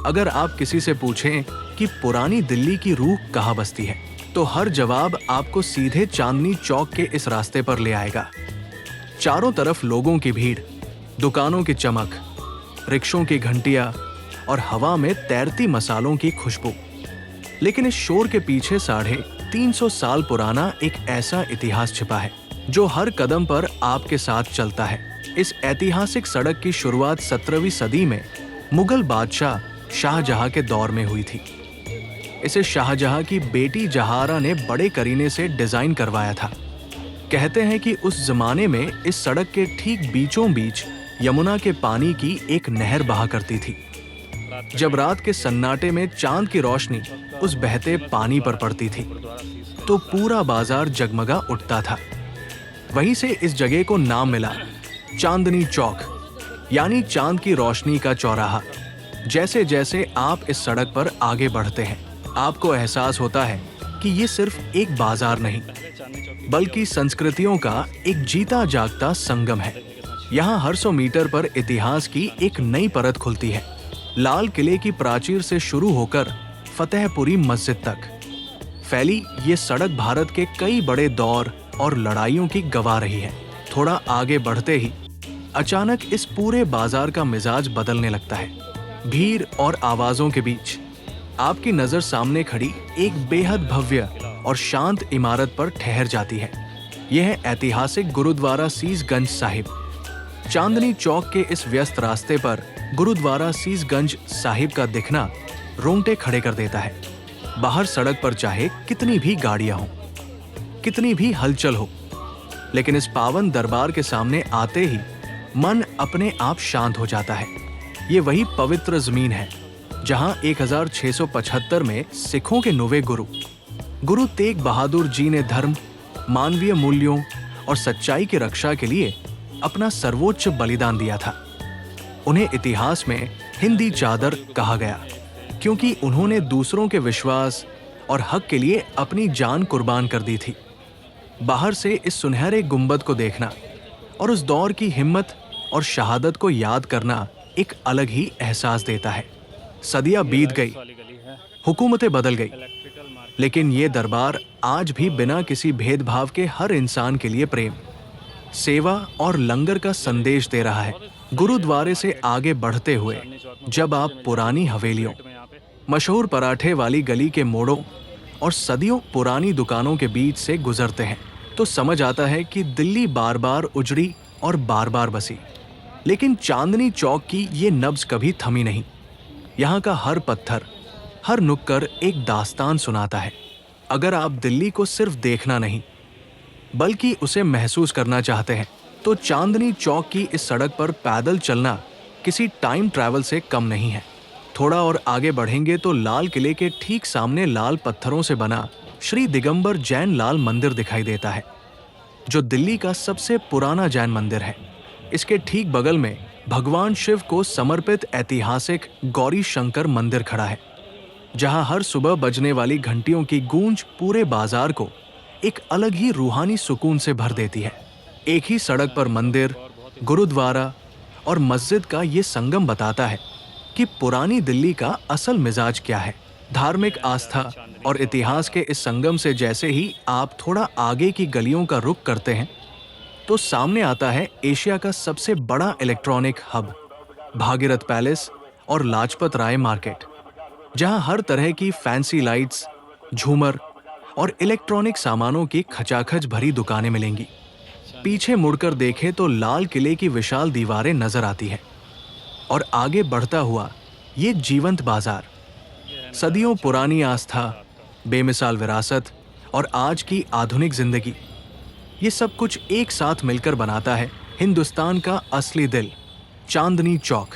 अगर आप किसी से पूछें कि पुरानी दिल्ली की रूह कहाँ बसती है, तो हर जवाब आपको सीधे चांदनी चौक के इस रास्ते पर ले आएगा। चारों तरफ लोगों की भीड़, दुकानों की चमक, रिक्शों की घंटियां और हवा में तैरती मसालों की खुशबू। लेकिन इस शोर के पीछे 350 साल पुराना एक ऐसा इतिहास छिपा है जो हर कदम पर आपके साथ चलता है। इस ऐतिहासिक सड़क की शुरुआत 17वीं सदी में मुगल बादशाह शाहजहां के दौर में हुई थी। इसे शाहजहां की बेटी जहारा ने बड़े करीने से डिजाइन करवाया था। कहते हैं कि उस जमाने में इस सड़क के ठीक बीचों बीच यमुना के पानी की एक नहर बहा करती थी। जब रात के सन्नाटे में चांद की रोशनी उस बहते पानी पर पड़ती थी तो पूरा बाजार जगमगा उठता था। वहीं से इस जगह को नाम मिला चांदनी चौक, यानी चांद की रोशनी का चौराहा। जैसे जैसे आप इस सड़क पर आगे बढ़ते हैं, आपको एहसास होता है कि ये सिर्फ एक बाजार नहीं, बल्कि संस्कृतियों का एक जीता जागता संगम है। यहाँ हर 100 मीटर पर इतिहास की एक नई परत खुलती है। लाल किले की प्राचीर से शुरू होकर फतेहपुरी मस्जिद तक फैली ये सड़क भारत के कई बड़े दौर और लड़ाइयों की गवाह रही है। थोड़ा आगे बढ़ते ही अचानक इस पूरे बाजार का मिजाज बदलने लगता है। भीड़ और आवाजों के बीच आपकी नजर सामने खड़ी एक बेहद भव्य और शांत इमारत पर ठहर जाती है। यह है ऐतिहासिक गुरुद्वारा सीसगंज साहिब। चांदनी चौक के इस व्यस्त रास्ते पर गुरुद्वारा सीसगंज साहिब का दिखना रोंगटे खड़े कर देता है। बाहर सड़क पर चाहे कितनी भी गाड़ियां हों, कितनी भी हलचल हो, लेकिन इस पावन दरबार के सामने आते ही मन अपने आप शांत हो जाता है। ये वही पवित्र जमीन है जहां 1675 में सिखों के नौवें गुरु तेग बहादुर जी ने धर्म, मानवीय मूल्यों और सच्चाई की रक्षा के लिए अपना सर्वोच्च बलिदान दिया था। उन्हें इतिहास में हिंदी चादर कहा गया क्योंकि उन्होंने दूसरों के विश्वास और हक के लिए अपनी जान कुर्बान कर दी थी। बाहर से इस सुनहरे गुंबद को देखना और उस दौर की हिम्मत और शहादत को याद करना एक अलग ही एहसास देता है। सदियां बीत गई, हुकूमतें बदल गई, लेकिन ये दरबार आज भी बिना किसी भेदभाव के हर इंसान के लिए प्रेम, सेवा और लंगर का संदेश दे रहा है। गुरुद्वारे से आगे बढ़ते हुए जब आप पुरानी हवेलियों, मशहूर पराठे वाली गली के मोड़ों और सदियों पुरानी दुकानों के बीच से गुजरते हैं तो समझ आता है कि दिल्ली बार बार उजड़ी और बार बार बसी, लेकिन चांदनी चौक की ये नब्ज कभी थमी नहीं। यहाँ का हर पत्थर, हर नुक्कड़ एक दास्तान सुनाता है। अगर आप दिल्ली को सिर्फ देखना नहीं बल्कि उसे महसूस करना चाहते हैं तो चांदनी चौक की इस सड़क पर पैदल चलना किसी टाइम ट्रैवल से कम नहीं है। थोड़ा और आगे बढ़ेंगे तो लाल किले के ठीक सामने लाल पत्थरों से बना श्री दिगंबर जैन लाल मंदिर दिखाई देता है, जो दिल्ली का सबसे पुराना जैन मंदिर है। इसके ठीक बगल में भगवान शिव को समर्पित ऐतिहासिक गौरी शंकर मंदिर खड़ा है, जहां हर सुबह बजने वाली घंटियों की गूंज पूरे बाजार को एक अलग ही रूहानी सुकून से भर देती है। एक ही सड़क पर मंदिर, गुरुद्वारा और मस्जिद का ये संगम बताता है कि पुरानी दिल्ली का असल मिजाज क्या है। धार्मिक आस्था और इतिहास के इस संगम से जैसे ही आप थोड़ा आगे की गलियों का रुख करते हैं तो सामने आता है एशिया का सबसे बड़ा इलेक्ट्रॉनिक हब, भागीरथ पैलेस और लाजपत राय मार्केट, जहां हर तरह की फैंसी लाइट्स, झूमर और इलेक्ट्रॉनिक सामानों की खचाखच भरी दुकानें मिलेंगी। पीछे मुड़कर देखें तो लाल किले की विशाल दीवारें नजर आती हैं और आगे बढ़ता हुआ ये जीवंत बाजार, सदियों पुरानी आस्था, बेमिसाल विरासत और आज की आधुनिक जिंदगी, ये सब कुछ एक साथ मिलकर बनाता है हिंदुस्तान का असली दिल, चांदनी चौक।